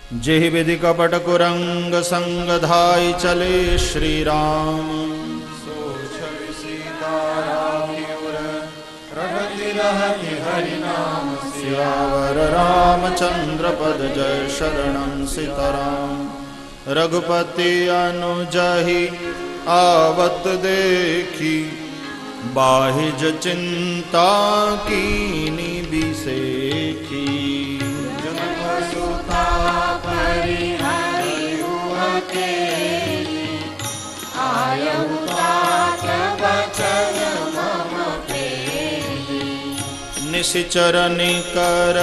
जेहि विधि कपट कुरंग संग धाय चले श्री राम। सो छवि सीता राखी उर, रघति रहति हरि नाम सियावर रामचंद्र पद जय शरणं सीताराम। रघुपति अनुजहि आवत देखी, बाहिज चिंता कीनी बिसेखी। निशिचरनि कर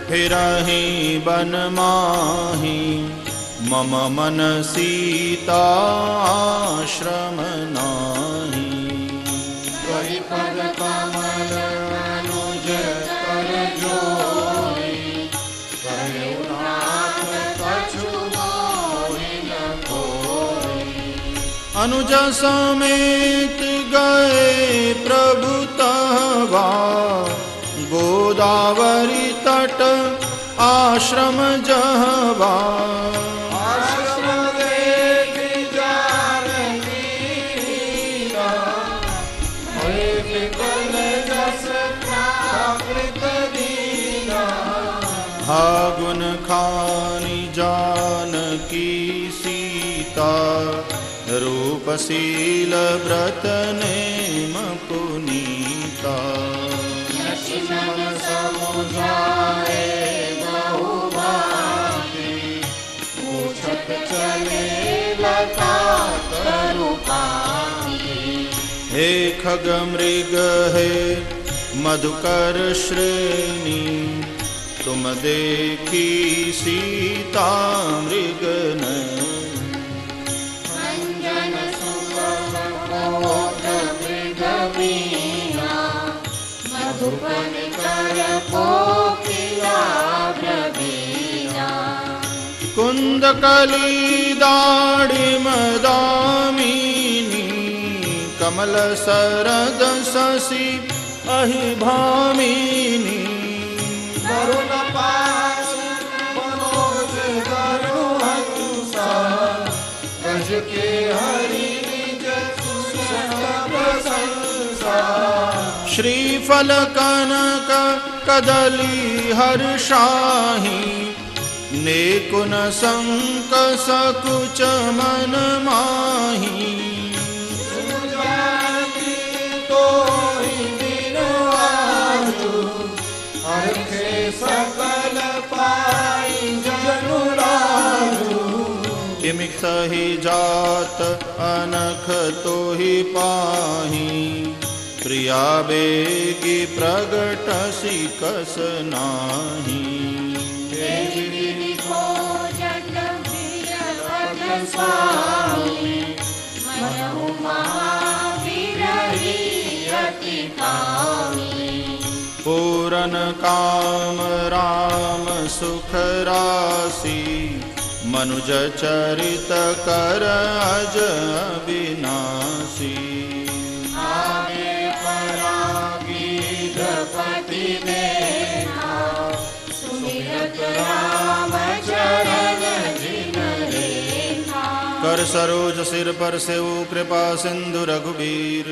फिरहि बन माही, मम मन सीता आश्रम नाही। पद कमल अनुज कर जोरी, करुणाथ कछु मोहि न कोई। अनुज समेत गए प्रभु तवा, गोदावरी तट आश्रम जहवा। आश्रम देख जानकी हीरा, होय विकल जस प्राकृत दीना। फागुन खानी जानकी सीता, रूपशील व्रत नेम पुनीता। लक्ष्मण समुझाए बहु भांति, पूछत चले लता तरुपाती। हे खग मृग हे मधुकर श्रेणी, तुम देखी सीता मृग नयनी। अंजन सुबह कोट मृग मीना, मधुबन कर कोकिला ब्रवीना। कुंद कली दाढ़िम दामिनी, कमल सरद शशि अहि भामिनी। वरुण पास मनोज गरुड़ हंसा, गज के हरि निज सुषम प्रशंसा। श्रीफल कनक कदली हर्षाहि, नेकुन संक सकुच मन माही। सुजाति तोहि बिन आजु, हरखे सकल पाई जनु राजु। इमिक सही जात अनख तोहि पाही, प्रिया बेगी प्रगटसि कस नाही। पूरन काम राम सुख राशि, मनुज चरित कर अज अविनाशी। आगे परागी द्रपति देखा, सुमिरत राम चरण जिन रेखा। कर सरोज सिर पर सेऊ कृपा सिंधु रघुबीर,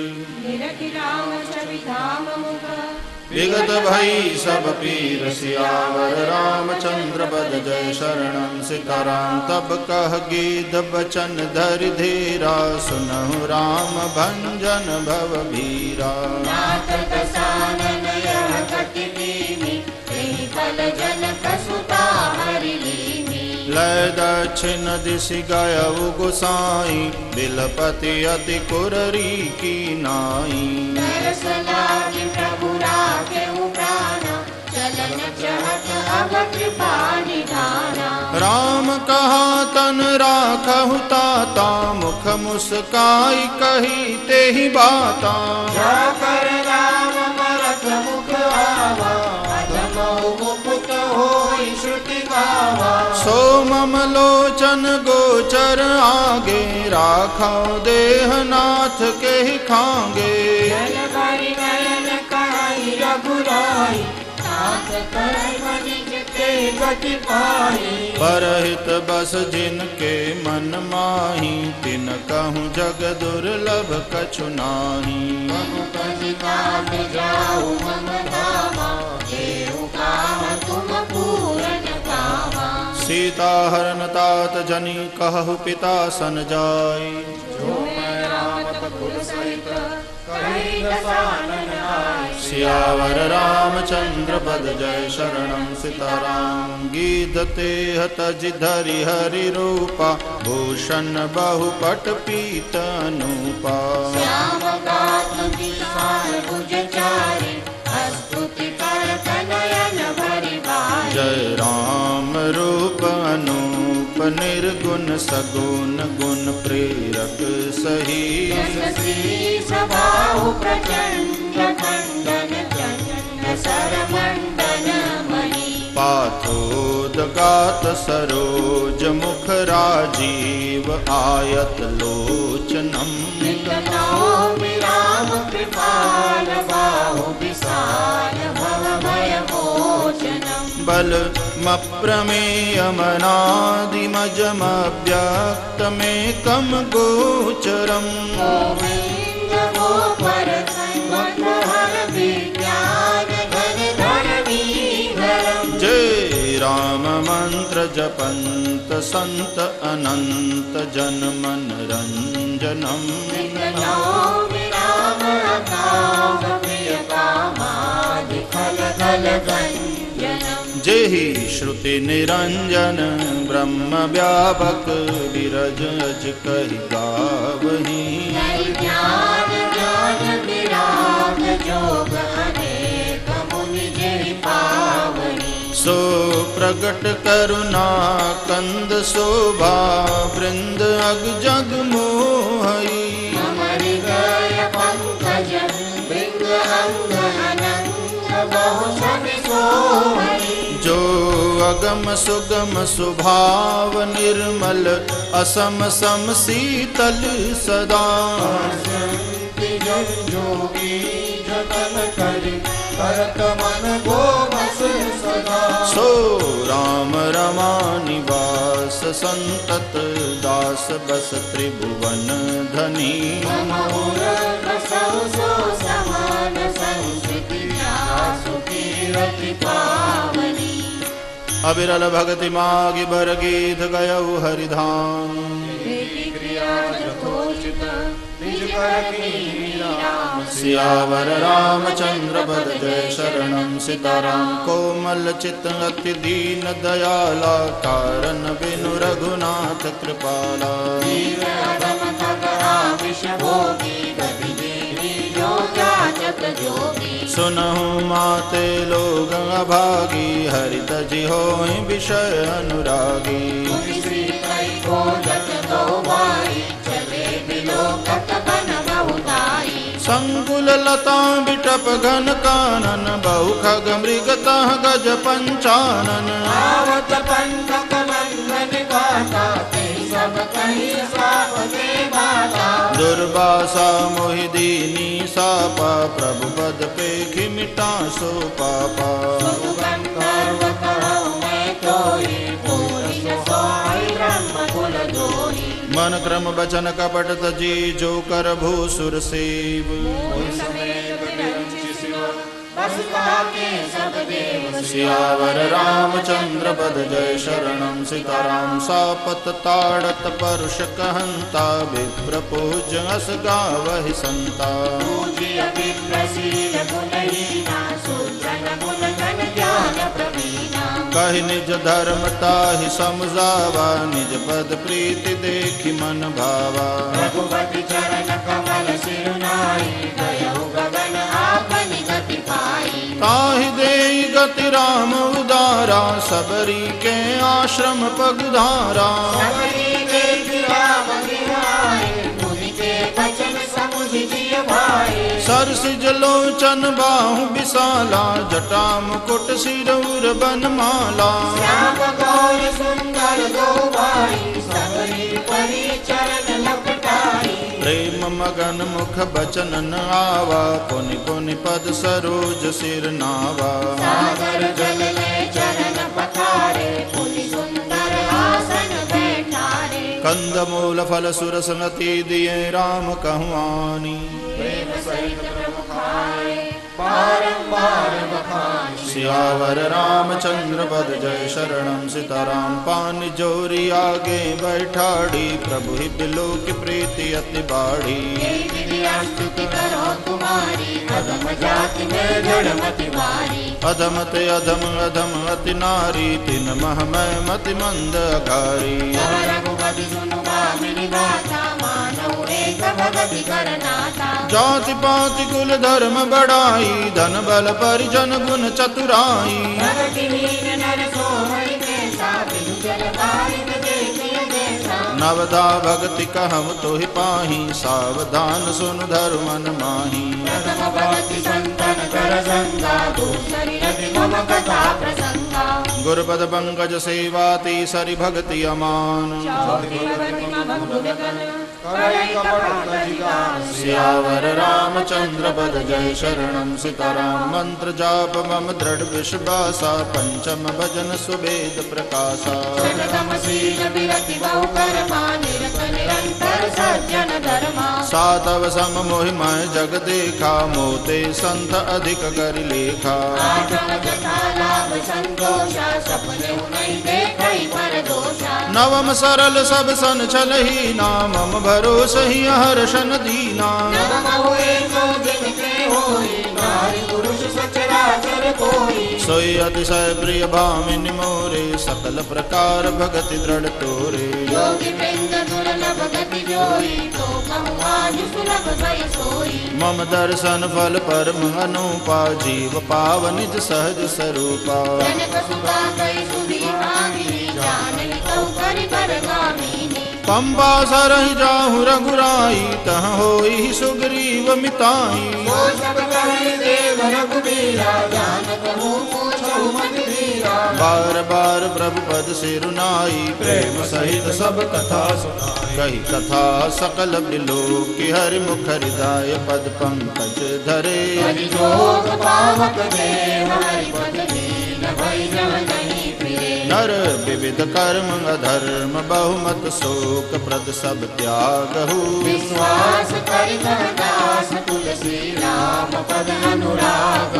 विगत भई सब पीर। सियावर रामचंद्र पद जय शरणं सीताराम। तब कह गीध बचन धरि धीरा, सुनहु राम भंजन भव भीरा। नाथ दसानन यह कटि दीनी, तेहि फल जनक सुता हरि लीनी। लय दक्षिण दिशि गयउ गोसाई, बिलपति अति कुररी की नाई। तरस लागी प्रभु राखेउ प्राणा, चलन चहत अब कृपा निधाना। राम कहा तन राखहु ताता, मुख मुस्काई कही तेहि बाता। जाकर राम भरत मुख आवा, अधमौ मुकुट होई श्रुति गावा। सो मम लोचन गोचर आगे, राखौ देह नाथ के खांगे। जल भरि नयन काई रघुराई, नाथ कर मनिज ते गति पाई। परहित बस जिनके मन माही, तिन कहूँ जग दुर्लभ कछु नाही। मनु पति काट जाऊ मम धामा, देहु काम तुम पूरन कामा। सीता हरण तात जनी कहु पिता सन जाय, जो मैं राम कुल सहित कही दसानन आए। सियावर रामचंद्र पद जय शरणम सीताराम। गीधते हतज धरि हरि रूपा, भूषण बहुपट पीत अनूपा। श्याम गात्र विशाल भुज चारि, स्तुति करत नयन भरि बारी। जय राम रूप अनूप निर्गुण सगुण, गुण प्रेरक सही। श्री सभाहु प्रचंड खंडन, चंड सरमंडन मणि। पाथोदगात सरोज मुख राजीव, आयत लोचनम। नौमि राम कृपाल, बाहु विशाल भव भय मोचनम। बल मप्रमेयमनादिमजमव्यक्तमेकं गोचरम्। गोविंद गोपर मंदहर विज्ञान घन धर वीधरम। जय राम मंत्र जपंत संत अनंत, जन मन रंजनम। नौमि राम अकाम प्रिय कामादि खल खल गंजनम। जेहि श्रुति निरंजन ब्रह्म व्यापक, विरज अज कहि गावहीं। नई ज्ञान ज्ञान विराग, जोग अनेक मुनि जेहि पावनी। सो प्रगट करुणा कंद शोभा, वृंद अग जग मोहई। मम हृदय पंकज भृंग अंग अनंग, बहु छवि सोहई। जो अगम सुगम सुभाव निर्मल, असम सम शीतल सदा। जोगी जतन करि, करत मन गोमस सदा। सो राम रमा निवास, संतत दास बस त्रिभुवन धनी। मम उर बसहु सो समान, संस्कृति जासु कीरति पावनी। अविरल भगति मागी बर गीत गयउ हरिधाम। बेटी क्रिया यथोचित निज कर कीनी राम। सियावर रामचंद्र पद जय शरणम सीताराम। कोमल चित अति दीन दयाला, कारण बिनु रघुनाथ कृपाला। वीर अधम तग आविष भोगी, गति देवी जो जाचक जोगी। सुनहु माते लोग अभागी, हरि तजि होय विषय अनुरागी। मुनि श्री कई खोजत दो भाई, चले बिलोकत बन बहुताई। संकुल लता बिटप घन कानन, बहु खग मृग तह गज पंचानन। आवत पंथक बंधन गाता, ते सब कहीं साप दे बाता। दुर्वासा मोहि दीनी सापा, प्रभु पद पेखि मिटा सो पापा। सुगम कर्म कहूँ मैं तोई, पूरी न सोई ब्रह्म कुल दोई। मन क्रम बचन कपट तजी, जो कर भूसुर सेव। समेत विरंचि शिव, बस पाके सब देव। सियावर रामचंद्र पद जय शरणम सीताराम। सापत ताड़त परुष कहंता, विप्र पूज्य अस गावहि संता। पूज्य विप्रशील गुणहीना, शूद्रन गुण गण ज्ञान प्रवीणा। कहि निज धर्म ताहि समझावा, निज पद प्रीति देखि मन भावा। रघुपति चरण कमल सिरुनाई, गयहु गगन आपनि गति पाई। ताहि देहि गति राम उदारा, सबरी के आश्रम पगधारा। सबरी के राम विहाय, मुनि के बचन समुझ जिय भाई। सरसिज लोचन बाहु विशाला, जटा मुकुट सिरौर बनमाला। श्याम गौर सुंदर दो भाई, सबरी परि चरण लपटाई। प्रेम मगन मुख बचन न आवा, पुनि पुनि पद सरोज सिर नावा। सागर जल ले चरण पथारे, कंदमूल फल सुर संगति दिए राम कहवानी प्रेम सहित प्रभु खाए बारंबार बखानी सियावर रामचंद्र पद जय शरणम सीताराम पानी जोरी आगे बैठाड़ी प्रभु ही बिलो की प्रीति अति बाढ़ी स्तुति करो तुम्हारी अधम जाति में जड़मति वारी अधमते अधम अधम अति नारी तिन मह मैं मति मंद अकारी रघुपति सुनु भामिनी गाथा मानव एक भगति करनाथा जाति पाति कुल धर्म बढ़ाई धन बल परिजन गुण चतुराई भगतिहीन नर सोहरि कैसा बिनु जल बारिक देखिए जैसा नवदा भगति कहम तोहि पाही सावधान सुन धर्मन माही प्रथम भगति संतन कर संगा दूसरी रति मम कथा प्रसंगा गुरुपद पंकज सेवा तीसरी भक्ति अमान चौथी भगति मम गुणगण करई कपट जिगान सियावर रामचंद्र पद जय शरणम सीताराम मंत्र जाप मम दृढ़ विश्वासा पंचम भजन सुवेद प्रकाशा शततम शील विरति बहु कर्मा निरत निरंतर सज्जन धर्मा सातव सम मोहि मैं जग देखा मोते संत अधिक कर लेखा आठम जथा लाभ संतोषा सपने नहीं देखई पर दोषा नवम सरल सब सन छलही नामम भरोस ही हर्षन दीना नवम हुए तो जिनके होई नारी पुरुष सचराचर कोई सोई अतिशय प्रिय भामिनी मोरे सकल प्रकार भगति दृढ़ तोरे योगी वृंद दुर्लभ गति जोई तो कहूँ आज सुलभ भय सोई मम दर्शन फल परम अनुपा जीव पाव निज सहज स्वरूपा जनक सुबा कई सुधी मांगी जानकी कौ करि बरगामिनी पंबा सरहि जाहु रघुराई तह होई सुग्रीव मिताई वो सब कहे देव रघुबीरा जानक हूँ पूछहु मत धीरा बार बार प्रभु पद सिरुनाई प्रेम सहित सब कथा सुनाई कही कथा सकल बिलो की हरि मुख हृदय पद पंकज धरे हरि जोग पावक देव हरि पद दीन भई जह नहीं फिरे नर विविध कर्म अधर्म बहुमत शोक प्रद सब त्यागहु विश्वास करि दास तुलसी राम पद अनुराग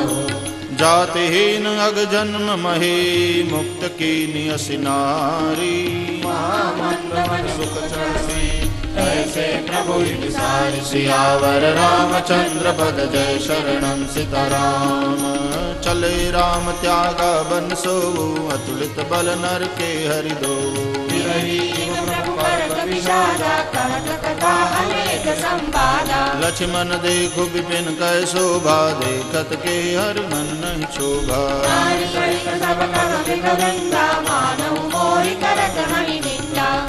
जातिहीन अग जन्म महे मुक्त की नियसि नारी महामंद मन सुख चढ़सी ऐसे प्रभु विसारी सियावर रामचंद्र पद जय शरणम सीताराम चले राम त्यागा बन सो अतुलित बल नर के हरि दो लक्ष्मण देखो विपिन कै शोभा देखत के हर मन नहीं शोभा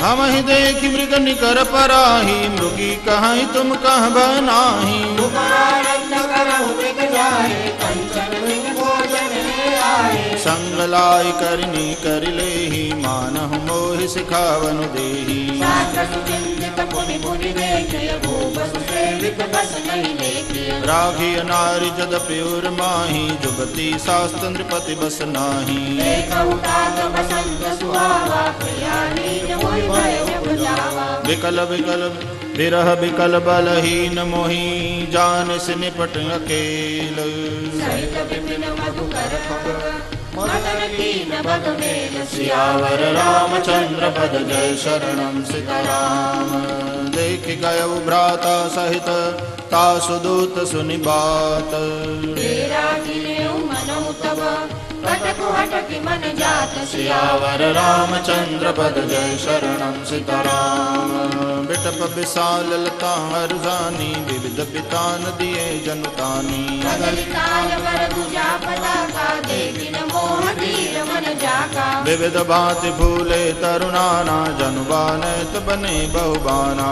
हम ही देखी मृग निकर पराही मृगी कहीं तुम कह बनाही संग लाई करनी कर ले ही मानहु मोहि सिखावनु देही राखी नारी जदपि उर माही जुगति शास्त्र नृपति बस नाही विकल विकल विरह विकल बलहीन मोही जान से निपट अकेल सियावर रामचंद्र पद जय शरणम सीताराम देख गय भ्राता सहित तासुदूत सुनि बात सियावर रामचंद्र पद जय शरणम सीताराम बिटप विशाल लता हरजानी विविध पितान दिए जनुतानी विविध भांति फूले तरुणाना जनुबानैत बने बहुबाना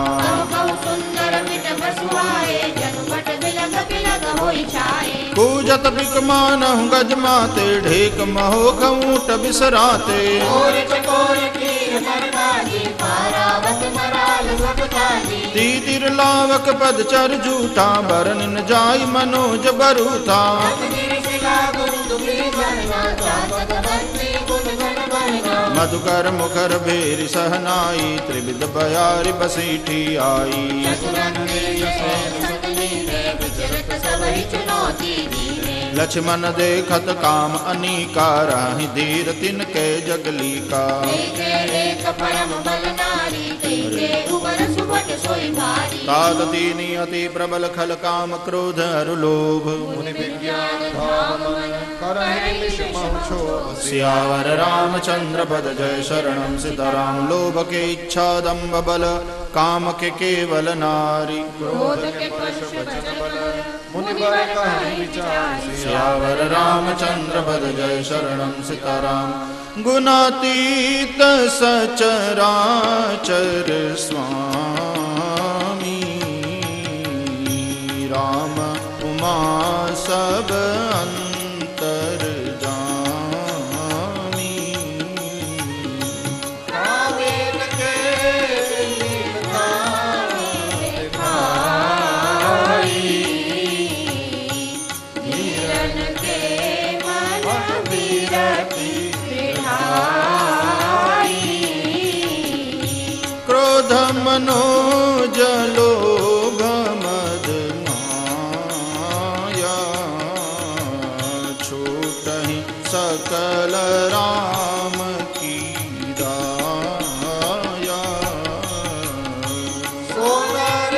पूजत बिकमानहु गज माते ढेक महो खऊट बिसराते तीतिर लावक पद चर जूठा बरन न जाय मनोज बरूथा मधुकर मुखर भेर सहनाई त्रिविध बयारी बसीठी आई लक्ष्मण देखत काम अनीका राहि धीर तिनके जगली का तात दीनी अति प्रबल खल काम क्रोध अरु लोभ सियावर रामचंद्र पद जय शरणम सीताराम लोभ के इच्छा दम्भ बल काम के केवल नारी क्रोध के सियावर रामचंद्र पद जय शरणम सीताराम गुणातीत सचराचर स्वामी राम उमा सब अंतर जामी क्रोध मनोज लोभ मद माया छूटहि सकल राम की दाया सोनर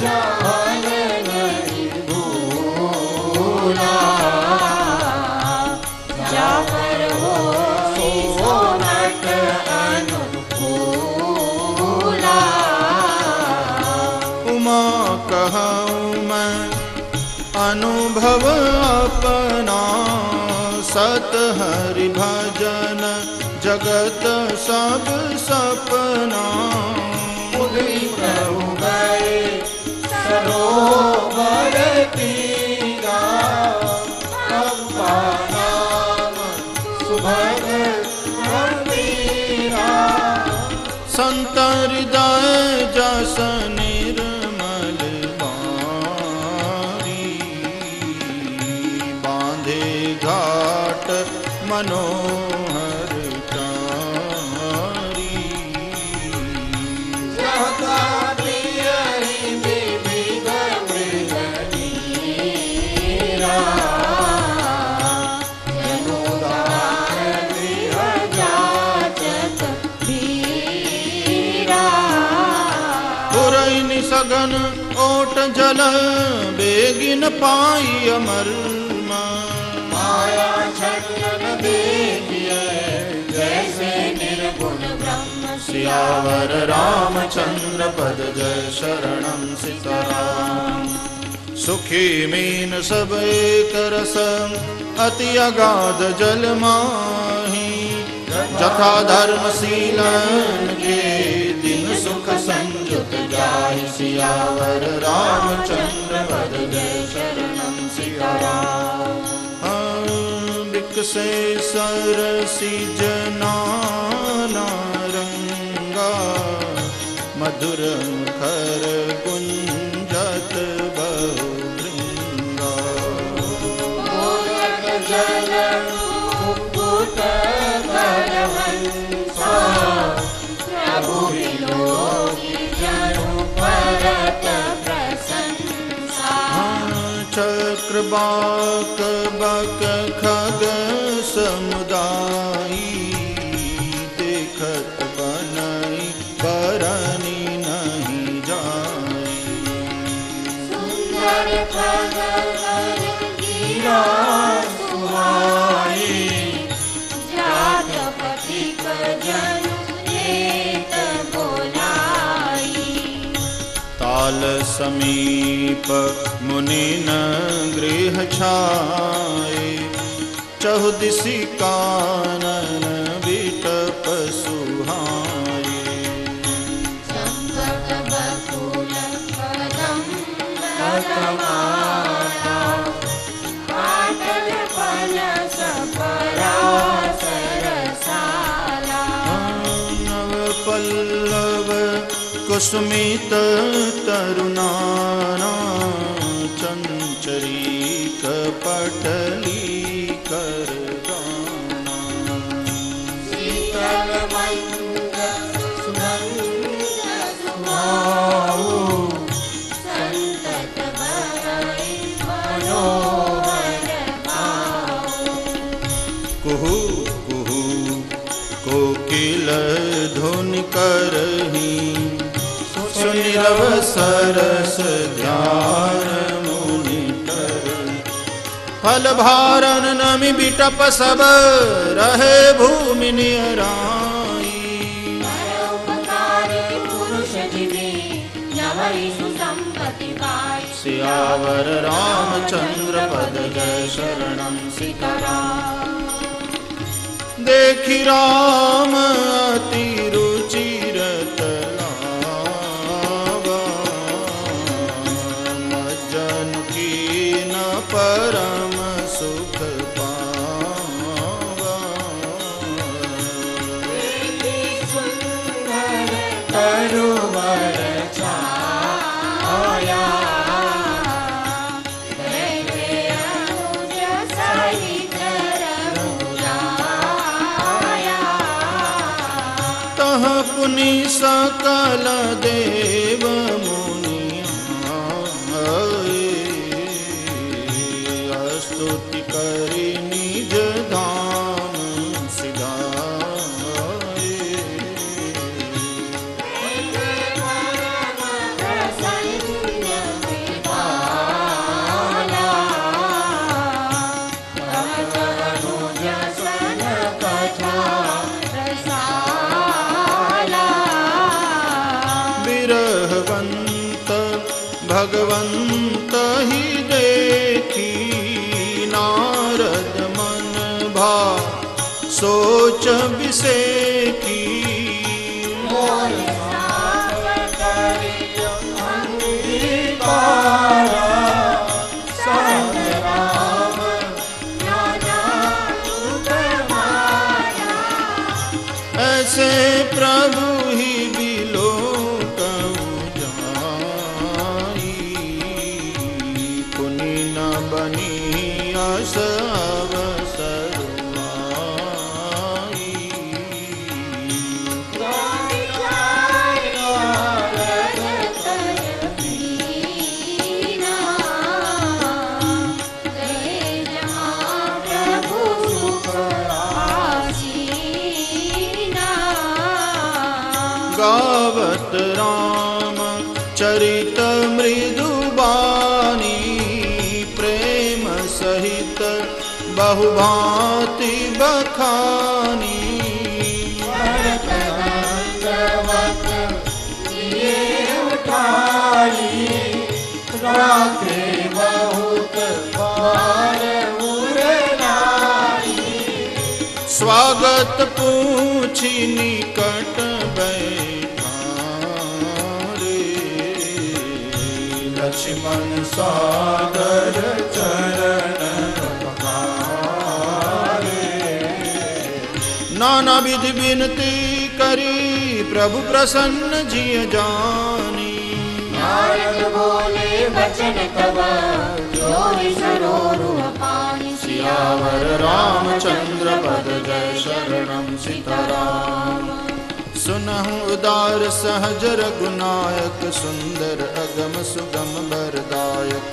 जान नहीं भूला जाकर हो सोनट अनुकूला उमा कहूँ मैं अनुभव अपना सत हरि भजन जगत सब सपना प्रभु गए सरोवर तीरा नाम सुभग गंभीरा संत हृदय जस निर्मल बारी बांधे घाट मनोहर चारी सगन ओट जल बेगिन पाई अमर माया छलन देखिए जैसे निर्गुण ब्रह्म सियावर रामचंद्र पद जय शरणम सीताराम सुखी मीन सब एक रस अति अगाध जल माही जथा धर्मशीलन के दिन सुख संयुत जाहि सियावर रामचंद्र पद जय शरणम सीताराम बिकसे सरसी जनाना रंगा मधुर मुखर गुंजत बहुभृंगा जल मुकुट करहंसा प्रभु विलोकी जनु परत प्रशंसा चक्रवाक बक खग समुदायी देखत बनई बरनी नहीं जाई सुंदर खग गिरा सुहाई जातपति जनु नेत बोलाई ताल समीप मुनि न गृह छाए चहुदिशि कानन बिटप सुहाए संकट बकुल कदम पाटल पनस पराशर साला नव पल्लव कुसुमित तरुणाना चंचरी कपटली कर गाना करही सुनिरव सरस ध्यान मुनि कर फल भारन नमि बिटप सब रहे भूमि नियराई परोपकारी पुरुष जिने नवई सुसंपत्ति पाई सियावर रामचंद्र पद जय शरणं सीताराम देखि राम अति रुचिर तलावा मज्जन कीन परम सुख पावा सुंदर तरुवर छाया पुनि सकल देव मुनिया स्तुति करि निज धाम सिधाए भगवंत ही देखी नारद मन भा सोच विसेकी ऐसे प्रभु ही गावत राम चरित मृदुबानी प्रेम सहित बहुभांति बखानी राखे बहुत बार स्वागत पूछी निकट बैठा रे लक्ष्मण सादर चरण पखारे नाना विधि विनती करी प्रभु प्रसन्न जिय जानी नारद बोले वचन तब जोरि सरोरु पानी सियावर रामचंद्र पद जय शरणं सीताराम सुनहु उदार सहज रघुनायक सुंदर अगम सुगम वरदायक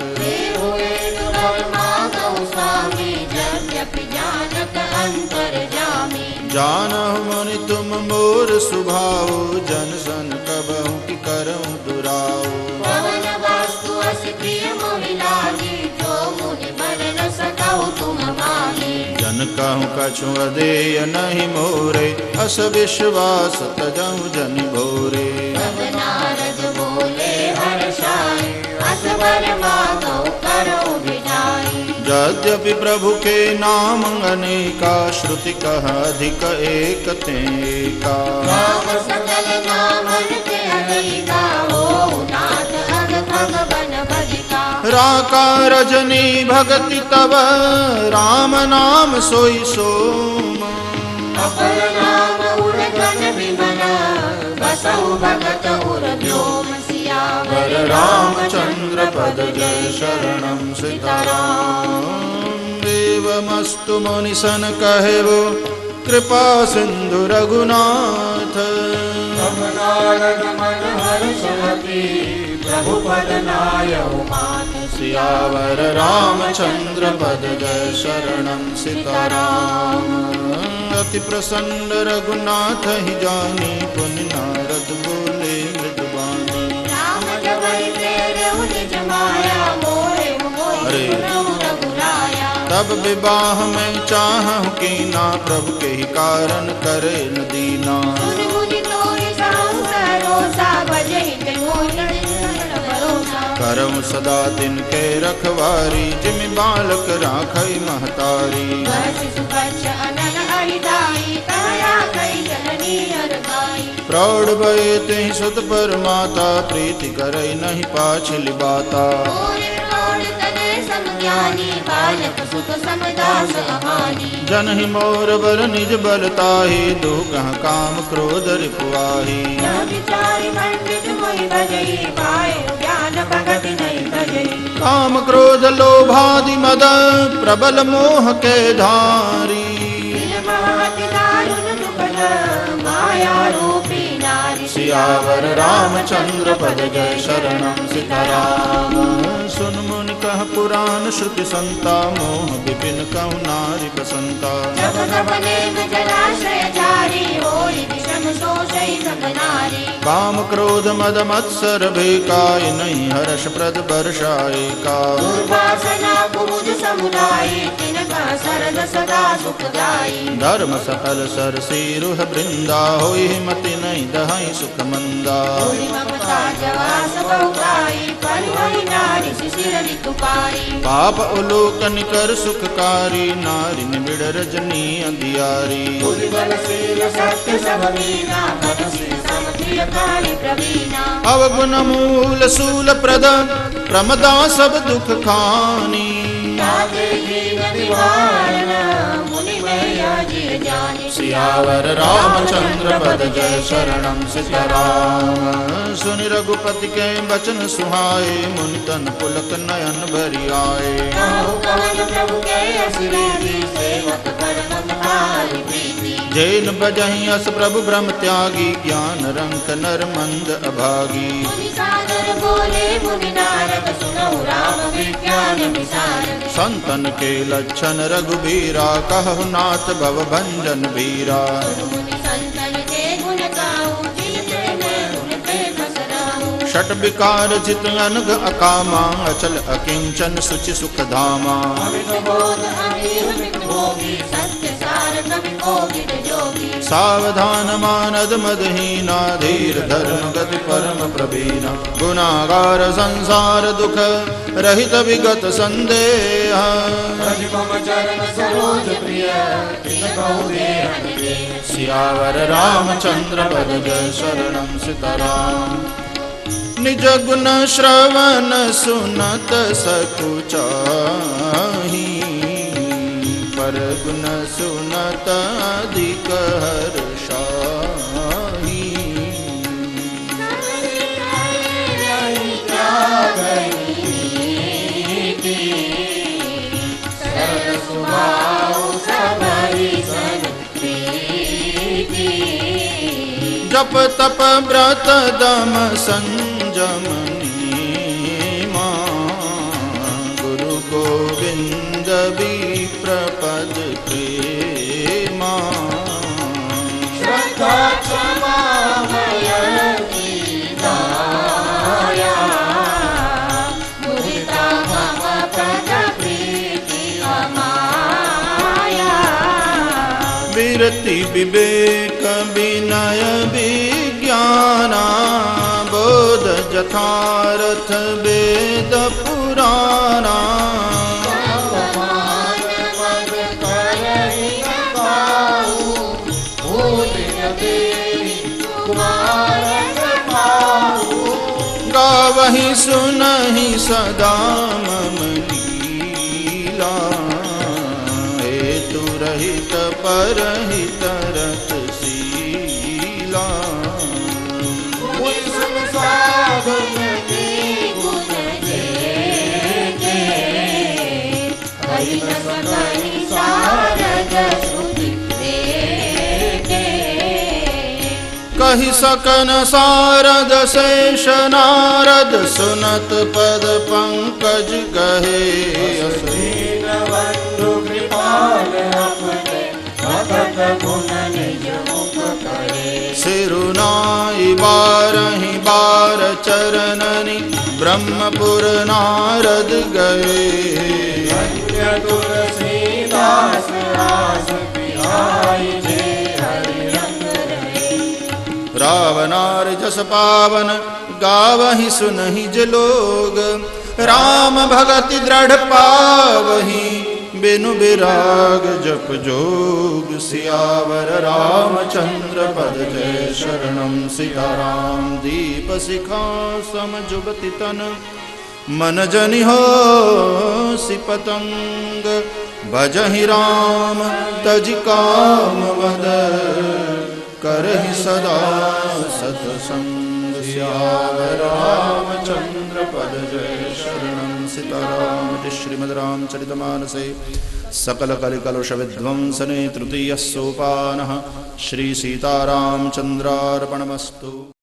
हुए दुर्लभ माधव स्वामी जगत जानत अंतर जामी जानहु मुनि तुम मोर सुभाओ जन सन कबहु कि करहु दुराओ पवन वस्तु अति प्रिय मोहि लागे जो मुनि बर न सकहु तुम मागे जन कहूँ कछु अदेय नहीं मोरे अस विश्वास तजहु जन भोरे तब नारद बोले हर्षाई असवर माधव करो विदाई यद्यपि प्रभु के नाम अनेका श्रुति कह अधिक एक तेका नाम सकल नामन के अनेका हो नाथ अग भगवन भजिका राका रजनी भगति तब राम नाम सोई सोम अपर नाम उर गण विमला बसहु भगत उर व्योम सियावर रामचंद्र पद जय शरणं सीताराम देवमस्तु मुनिसन कहेवो कृपा सिंधु रघुनाथ नारद मन हर्षवती प्रभु पद नायउ मान सियावर रामचंद्र पद जय शरणं सीताराम अति प्रसन्न रघुनाथ ही जानी पुनि नारद सब विवाह में चाहूं की ना, प्रभु के ही कारण करे न दीना। सुन मुनि तोहि साहु सरोसा, भजहि ते मोहि न भरोसा। करऊं सदा तिनके रखवारी, जिमि बालक राखई महतारी। वह शिशु बच्च अनन अहिदाई, तया कई जननी अरगाई। प्रौढ़ भये तेहि सुत पर माता, प्रीति करई नहीं पाछिल बाता। बालक सुख समदास अहानी। जनहि मोर बल निज बलताही, दुह काम क्रोध रिपुआही। विचारि पंडित मोहि भजई, पायो ज्ञान भगत नहीं तजई। काम क्रोध लोभादि मद, प्रबल मोह के धारी। माया रूपी नारी। सियावर रामचंद्र पद जय, शरणम सीताराम। सुन मुनि कह पुराण श्रुति संता, मोह विपिन कहु नारी बसंता। जब तब नेम जलाशय जारी, होई विषम शोषई सब नारी। काम क्रोध मद मत्सर बेकाय, नहीं हर्ष प्रद वर्षाए का। दुर्वासना कुमुद समुदायी, तिनका सरद सदा सुखदाई। धर्म सकल सर सिरुह वृंदा, होई मति नहीं दहाई सुख मंदा। ममता जवास बहुताई, परिवही नारी शिशिर ऋतु पाई। पाप उलोकन कर सुखकारी, नारी निबिड़ रजनी अंधियारी। बलशील सत्य सब मीना, मनसी समप्रियकारी प्रवीणा। अवगुण मूल सूल प्रद, प्रमदा सब दुख खानी। सियावर रामचंद्र पद जय, शरणम सीताराम। सुनि रघुपति के बचन सुहाए, मुनि तन पुलक नयन भरि आए। जैन बजहि अस प्रभु ब्रह्म त्यागी, ज्ञान रंक नर मंद अभागी। संतन के लक्षण रघुबीरा, कहु नाथ भव भंजन बीरा। षट विकार जित अनग अकामा, अचल अकिंचन सुचि सुख धामा। सावधान मानद मदहीना, धीर धर्म गति परम प्रवीणा। गुनागार संसार दुख, रहित विगत संदेह। सियावर रामचंद्र पद जय, शरणम सीताराम। निज गुण श्रवण सुनत सकुचाही, पर गुण सुनत अधिक हर्षाही। जप तप व्रत दम संजम नीमा, गुरु गोविंद विप्रपद प्रेमा। श्रद्धा क्षमा भयति दया, मुदिता मम पद प्रीति अमाया। विरति विवेक विनय विज्ञाना, बोध यथार्थ वेद पुराणा। गावहि सुनहि सदा मम लीला, हेतु रहित परहित रत शीला। कहि सकन सारद शेष नारद, सुनत पद पंकज गहे। सिरुनाई बारहि बार चरणनि, ब्रह्मपुर नारद गए। आस आस पिहाई जे हरि रंग रहे। रावनार जस पावन गावहि सुनहि ज लोग, राम भगति दृढ़ पावहि बिनु विराग जप जोग। सियावर रामचंद्र पद जय शरणम सीताराम। दीप शिखा सम जुबति तन मन जनि हो सिपतंग, भजहि राम तज काम वद करहि सदा सतसंग। सियावर रामचंद्र पद जय शरणम सीताराम। श्रीमद् रामचरितमानसे सकल कलिकलुष विध्वंसने तृतीयः सोपानः। श्री सीतारामचंद्रार्पणमस्तु।